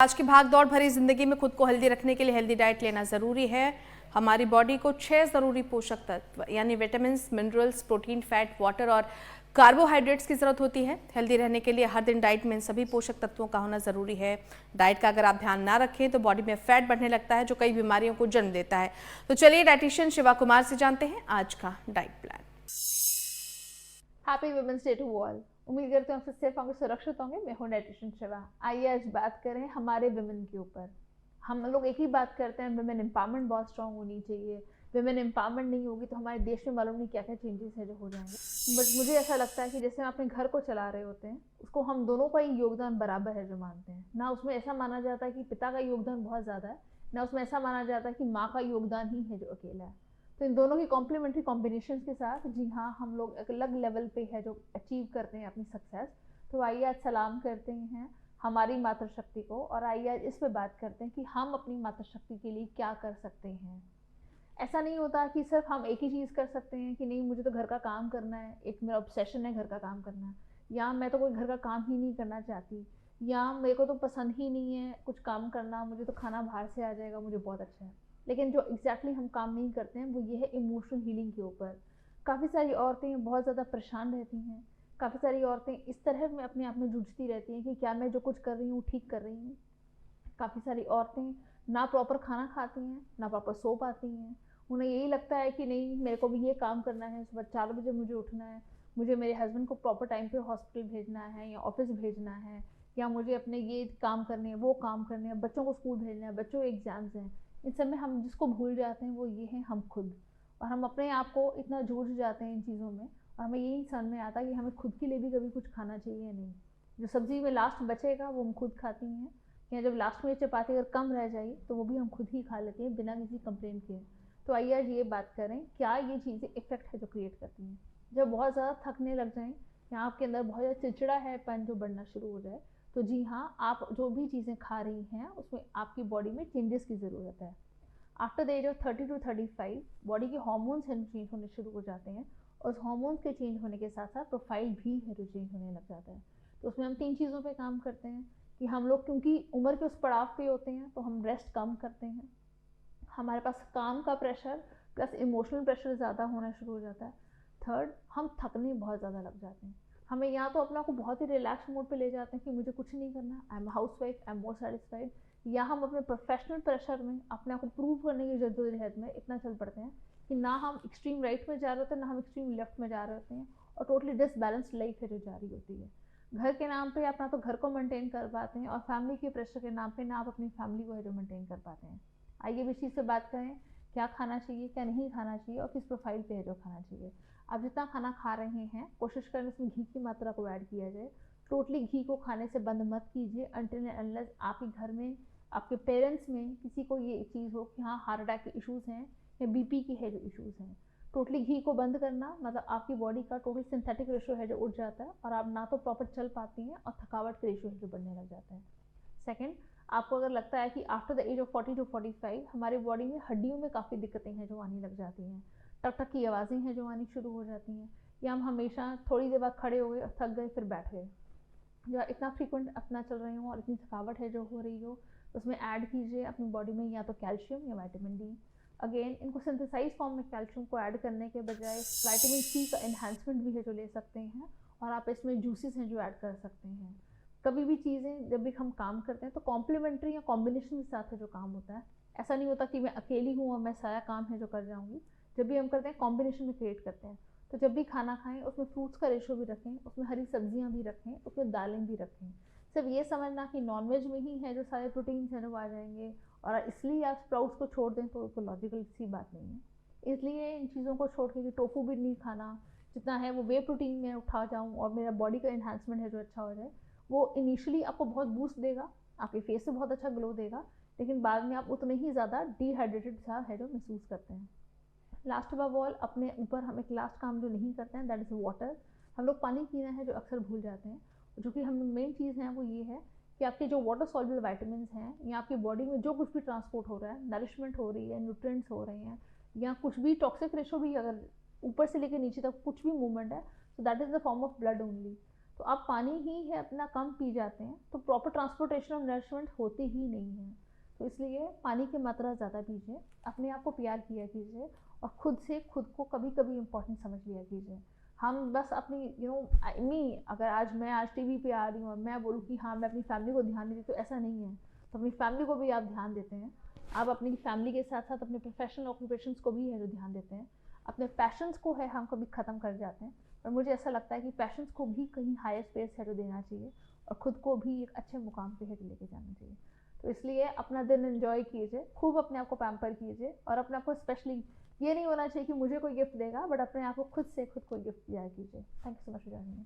आज की भाग दौड़ भरी जिंदगी में खुद को हेल्दी रखने के लिए हेल्दी डाइट लेना ज़रूरी है। हमारी बॉडी को 6 ज़रूरी पोषक तत्व यानी vitamin, minerals, protein, fat, water और कार्बोहाइड्रेट्स की ज़रूरत होती है। हेल्दी रहने के लिए हर दिन डाइट में इन सभी पोषक तत्वों का होना ज़रूरी है। डाइट का अगर आप ध्यान ना रखें तो बॉडी में फैट बढ़ने लगता है जो कई बीमारियों को जन्म देता है। तो चलिए डाइटिशियन शिवा कुमार से जानते हैं आज का diet plan. Happy women's day to all. उम्मीद करते हैं आप सेफ होंगे, सुरक्षित होंगे। मैं हूं डाइटिशियन शिवा। आइए आज बात करें हमारे विमेन के ऊपर। हम लोग एक ही बात करते हैं, विमेन एम्पावरमेंट बहुत स्ट्रांग होनी चाहिए। विमेन एम्पावरमेंट नहीं होगी तो हमारे देश में मालूम नहीं क्या क्या चेंजेस है जो हो जाएंगे। बट मुझे ऐसा लगता है कि जैसे हम अपने घर को चला रहे होते हैं, उसको हम दोनों का ही योगदान बराबर है जो मानते हैं ना। उसमें ऐसा माना जाता है कि पिता का योगदान बहुत ज़्यादा है, ना उसमें ऐसा माना जाता है कि माँ का योगदान ही है जो अकेला है। तो इन दोनों की कॉम्प्लीमेंट्री कॉम्बिनेशन के साथ जी हाँ हम लोग एक अलग लेवल पे है जो अचीव करते हैं अपनी सक्सेस। तो आइए आज सलाम करते हैं हमारी मातृशक्ति को, और आइए आज इस पे बात करते हैं कि हम अपनी मातृशक्ति के लिए क्या कर सकते हैं। ऐसा नहीं होता कि सिर्फ हम एक ही चीज़ कर सकते हैं कि नहीं मुझे तो घर का काम करना है, एक मेरा ऑब्सेशन है घर का काम करना, या मैं तो कोई घर का काम ही नहीं करना चाहती, या मेरे को तो पसंद ही नहीं है कुछ काम करना, मुझे तो खाना बाहर से आ जाएगा, मुझे बहुत अच्छा है। लेकिन जो एग्जैक्टली हम काम नहीं करते हैं वो ये है इमोशनल हीलिंग के ऊपर। काफ़ी सारी औरतें बहुत ज़्यादा परेशान रहती हैं। काफ़ी सारी औरतें इस तरह में अपने आप में जूझती रहती हैं कि क्या मैं जो कुछ कर रही हूँ ठीक कर रही हूँ। काफ़ी सारी औरतें ना प्रॉपर खाना खाती हैं, ना प्रॉपर सो पाती हैं। उन्हें यही लगता है कि नहीं मेरे को भी ये काम करना है, सुबह 4 बजे मुझे उठना है, मुझे मेरे हस्बैंड को प्रॉपर टाइम पे हॉस्पिटल भेजना है या ऑफिस भेजना है, या मुझे अपने ये काम करने हैं वो काम करने हैं, बच्चों को स्कूल भेजना है, बच्चों के एग्जाम्स हैं। इन सब में हम जिसको भूल जाते हैं वो ये है हम खुद। और हम अपने आप को इतना जूझ जाते हैं इन चीज़ों में, और हमें यही समझ में आता है कि हमें खुद के लिए भी कभी कुछ खाना चाहिए या नहीं। जो सब्जी में लास्ट बचेगा वो हम खुद खाती हैं, या जब लास्ट में चपाती अगर कम रह जाए तो वो भी हम खुद ही खा लेते हैं बिना किसी कंप्लेंट के। तो आइए आज ये बात करें क्या ये चीज़ें इफेक्ट है जो क्रिएट करती हैं। जब बहुत ज़्यादा थकने लग जाएं या आपके अंदर बहुत ज़्यादा चिड़चिड़ा है पन जो बढ़ना शुरू हो जाए, तो जी हाँ आप जो भी चीज़ें खा रही हैं उसमें आपकी बॉडी में चेंजेस की ज़रूरत है। After the age of 30 to 35 body के हॉर्मोन्स चेंज होने शुरू हो जाते हैं, और उस हॉर्मोन्स के चेंज होने के साथ साथ प्रोफाइल भी है जो चेंज होने लग जाता है। तो उसमें हम 3 चीज़ों पे काम करते हैं कि हम लोग क्योंकि उम्र के उस पड़ाव पे होते हैं तो हम रेस्ट कम करते हैं। हमारे पास काम का प्रेशर प्लस इमोशनल प्रेशर ज़्यादा होना शुरू हो जाता है। थर्ड, हम थकने बहुत ज़्यादा लग जाते हैं। हमें या तो अपना को बहुत ही रिलैक्स मोड पे ले जाते हैं कि मुझे कुछ नहीं करना, I am house wife, I am more satisfied, या हम अपने प्रोफेशनल प्रेशर में अपने आप को प्रूव करने की जद्दोजहद में इतना चल पड़ते हैं कि ना हम एक्सट्रीम राइट में जा रहे होते हैं ना हम एक्सट्रीम लेफ्ट में जा रहे होते हैं, और टोटली डिसबैलेंस्ड लाइफ है जो जारी होती है। घर के नाम पे आप ना तो घर को मेंटेन कर पाते हैं, और फैमिली के प्रेशर के नाम पे ना आप अपनी फैमिली को है जो मेंटेन कर पाते हैं। आइए भी इस चीज़ से बात करें क्या खाना चाहिए क्या नहीं खाना चाहिए और किस प्रोफाइल पे है जो खाना चाहिए। आप जितना खाना खा रहे हैं कोशिश करें उसमें घी की मात्रा को ऐड किया जाए। टोटली घी को खाने से बंद मत कीजिए अनटिल एंड अनलेस आपके घर में आपके पेरेंट्स में किसी को ये चीज़ हो कि हाँ हार्ट अटैक के इश्यूज़ हैं या बीपी की है जो इश्यूज़ हैं। टोटली घी को बंद करना मतलब आपकी बॉडी का टोटल सिंथेटिक रेशो है जो उठ जाता है, और आप ना तो प्रॉपर चल पाती हैं और थकावट का रेशो है जो बढ़ने लग जाता है। सेकेंड, आपको अगर लगता है कि after the age of 40 to 45 हमारी बॉडी में हड्डियों में काफ़ी दिक्कतें हैं जो आने लग जाती हैं, टक टक की आवाज़ें हैं जो आनी शुरू हो जाती हैं, या हम हमेशा थोड़ी देर बाद खड़े हो गए और थक गए फिर बैठ गए, या इतना फ्रीक्वेंट अपना चल रहे हो और इतनी थकावट है जो हो रही हो, तो उसमें ऐड कीजिए अपनी बॉडी में या तो कैल्शियम या विटामिन डी। अगेन इनको सिंथेसाइज फॉर्म में कैल्शियम को ऐड करने के बजाय विटामिन सी का एनहांसमेंट भी है जो ले सकते हैं, और आप इसमें जूसेस हैं जो ऐड कर सकते हैं। कभी भी चीज़ें जब भी हम काम करते हैं तो कॉम्प्लीमेंट्री या कॉम्बिनेशन के साथ है जो काम होता है। ऐसा नहीं होता कि मैं अकेली हूँ और मैं सारा काम है जो कर जाऊँगी। जब भी हम करते हैं कॉम्बिनेशन में क्रिएट करते हैं। तो जब भी खाना खाएं उसमें फ्रूट्स का रेशो भी रखें, उसमें हरी सब्जियां भी रखें, उसमें दालें भी रखें। सिर्फ ये समझना कि नॉनवेज में ही है जो सारे प्रोटीन्स हैं जो आ जाएंगे, और इसलिए आप स्प्राउट्स को छोड़ दें तो कोई लॉजिकल सी बात नहीं है। इसलिए इन चीज़ों को छोड़ के टोफू भी नहीं खाना, जितना है वो वे प्रोटीन में उठा जाऊँ और मेरा बॉडी का इन्हांसमेंट है जो अच्छा हो जाए। वो इनिशियली आपको बहुत बूस्ट देगा, आपके फेस से बहुत अच्छा ग्लो देगा, लेकिन बाद में आप उतने ही ज़्यादा डिहाइड्रेटेड सा है जो महसूस करते हैं। लास्ट ऑफ ऑल अपने ऊपर हम एक लास्ट काम जो नहीं करते हैं दैट इज़ वाटर। हम लोग पानी पीना है जो अक्सर भूल जाते हैं। जो कि हम मेन चीज़ है वो ये है कि आपके जो वाटर सॉल्युबल वाइटामिन हैं या आपकी बॉडी में जो कुछ भी ट्रांसपोर्ट हो रहा है, नरिशमेंट हो रही है, न्यूट्रिएंट्स हो रहे हैं, या कुछ भी टॉक्सिक रेशो भी अगर ऊपर से लेकर नीचे तक कुछ भी मूवमेंट है, तो that is the form of blood only. तो आप पानी ही है अपना कम पी जाते हैं तो प्रॉपर ट्रांसपोर्टेशन ऑफ नरिशमेंट होती ही नहीं है। तो इसलिए पानी की मात्रा ज़्यादा पीजिए, अपने आप को प्यार किया कीजिए और खुद को कभी कभी इम्पोर्टेंट समझ लिया कीजिए। हम बस अपनी अगर आज टीवी पे आ रही हूँ और मैं बोलूँ कि हाँ मैं अपनी फैमिली को ध्यान देती, तो ऐसा नहीं है। तो अपनी फैमिली को भी आप ध्यान देते हैं, आप अपनी फैमिली के साथ साथ अपने प्रोफेशनल ऑक्यूपेशंस को भी है जो ध्यान देते हैं। अपने पैशंस को है हम कभी ख़त्म कर जाते हैं, और मुझे ऐसा लगता है कि पैशंस को भी कहीं हायर स्पेस है जो देना चाहिए और ख़ुद को भी एक अच्छे मुकाम पे है जो लेके जाना चाहिए। तो इसलिए अपना दिन एंजॉय कीजिए, खूब अपने आप को पैम्पर कीजिए, और अपने आप को स्पेशली ये नहीं होना चाहिए कि मुझे कोई गिफ्ट देगा, बट अपने आप को खुद से खुद को गिफ्ट दिया कीजिए। Thank you so much for joining me.